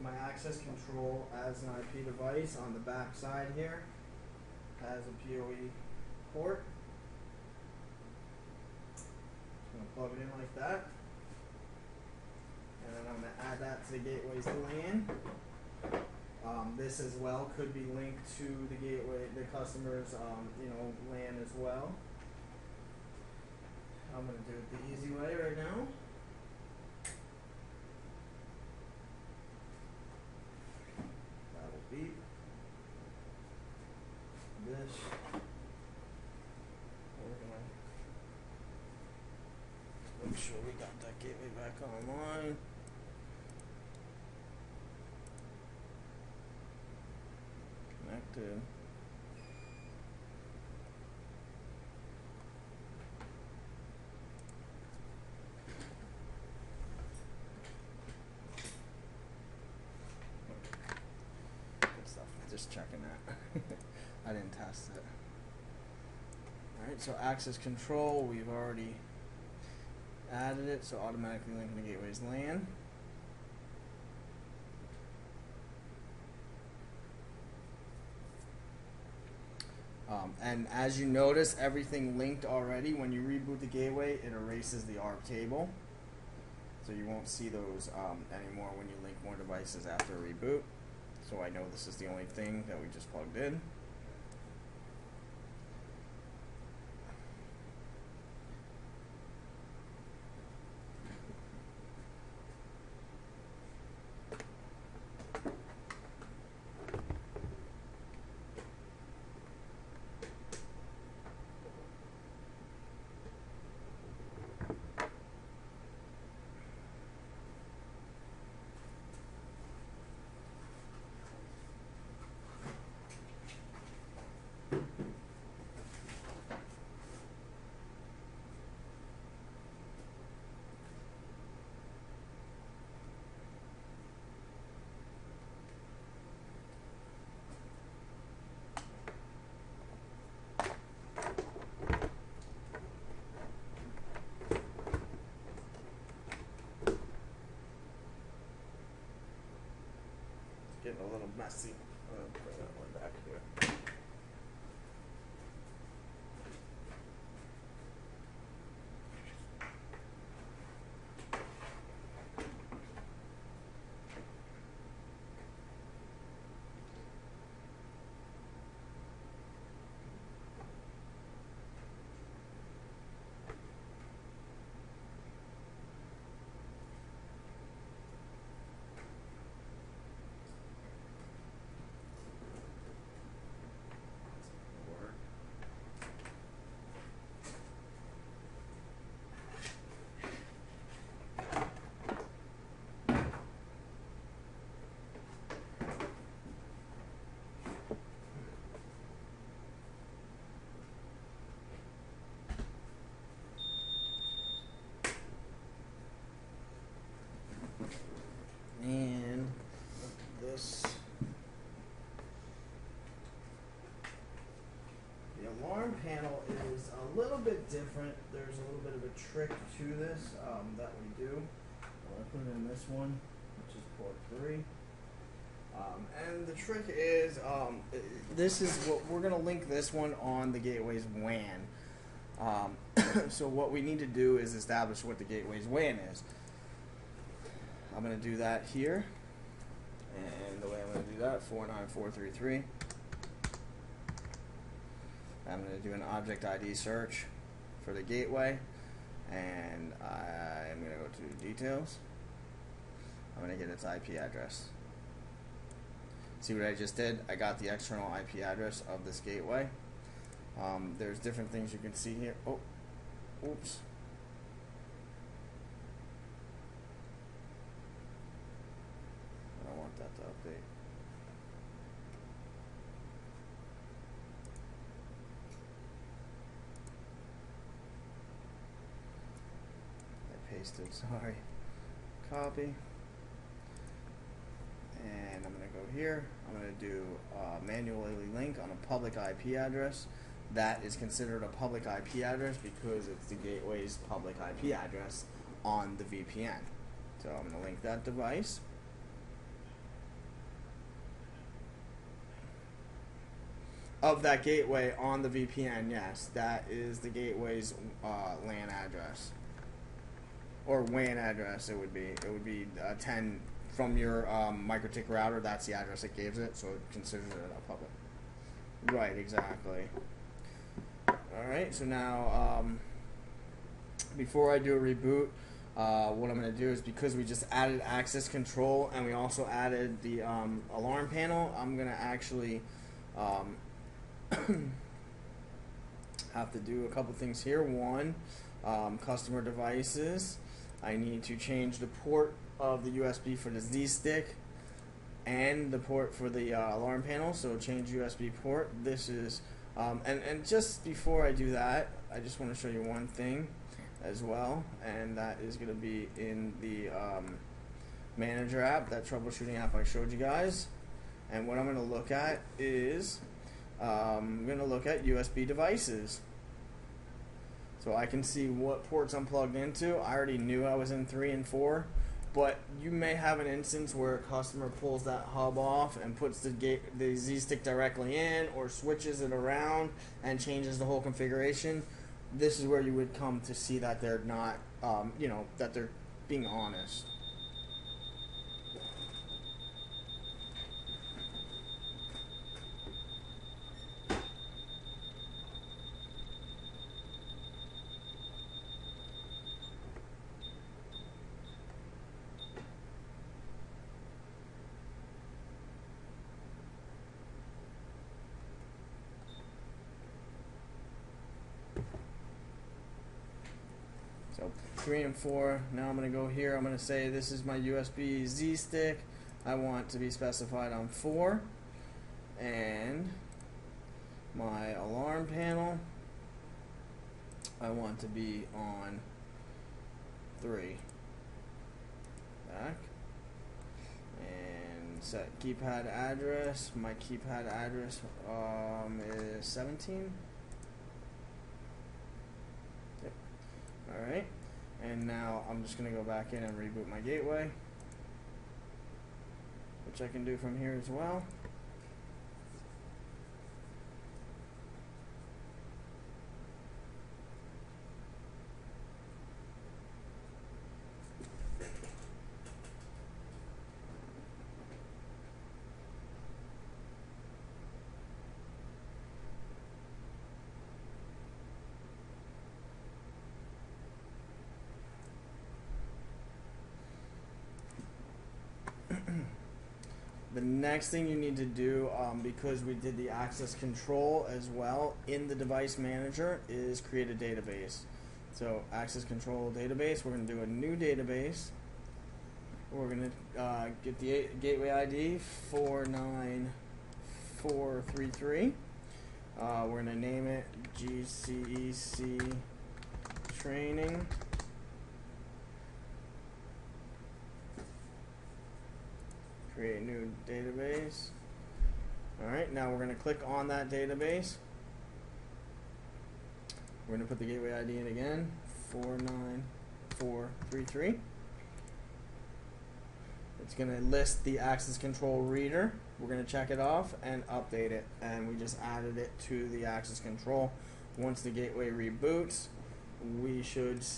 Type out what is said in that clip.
my access control as an IP device on the back side here has a PoE port. I'm going to plug it in like that. And then I'm going to add that to the gateway's LAN. This as well could be linked to the gateway, the customer's LAN as well. I'm going to do it the easy way right now. That will be this. We're going to make sure we got that gateway back online. Connected. Just checking that. I didn't test it. Alright, so access control, we've already added it, so automatically linking the gateway's LAN. And as you notice, everything linked already. When you reboot the gateway, it erases the ARP table. So you won't see those anymore when you link more devices after a reboot. So I know this is the only thing that we just plugged in. Getting a little messy. Bring that one back here. And this, the alarm panel is a little bit different. There's a little bit of a trick to this that we do. I'll put it in this one, which is port 3. And the trick is, this is what we're going to link this one on the gateway's WAN. So what we need to do is establish what the gateway's WAN is. I'm going to do that here, and the way I'm going to do that, 49433. I'm going to do an object ID search for the gateway, and I'm going to go to details. I'm going to get its IP address. See what I just did? I got the external IP address of this gateway. There's different things you can see here. Oh, oops. I want that to update. I pasted, sorry. Copy. And I'm going to go here. I'm going to do manually link on a public IP address. That is considered a public IP address because it's the gateway's public IP address on the VPN. So I'm going to link that device. of that gateway on the VPN. Yes, that is the gateway's LAN address or WAN address. It would be 10 from your MikroTik router. That's the address it gives it, so it considers it a public. Right, exactly. All right, so now before I do a reboot, what I'm going to do is, because we just added access control and we also added the alarm panel, I'm going to actually have to do a couple things here. One, customer devices. I need to change the port of the USB for the Z-Stick and the port for the alarm panel, so change USB port. This is and just before I do that, I just want to show you one thing as well, and that is going to be in the manager app, that troubleshooting app I showed you guys. And what I'm going to look at is I'm going to look at USB devices, so I can see what ports I'm plugged into. I already knew I was in 3 and 4, but you may have an instance where a customer pulls that hub off and puts the Z-Stick directly in, or switches it around and changes the whole configuration. This is where you would come to see that they're not, that they're being honest. So 3 and 4. Now I'm going to go here. I'm going to say this is my USB Z-Stick. I want to be specified on 4. And my alarm panel, I want to be on 3. Back. And set keypad address. My keypad address is 17. Alright, and now I'm just going to go back in and reboot my gateway, which I can do from here as well. The next thing you need to do, because we did the access control as well in the device manager, is create a database. So access control database, we're going to do a new database. We're going to get the gateway ID 49433. We're going to name it GCEC Training. Create new database. Alright, now we're going to click on that database. We're going to put the gateway ID in again, 49433. It's going to list the access control reader. We're going to check it off and update it, and we just added it to the access control. Once the gateway reboots, we should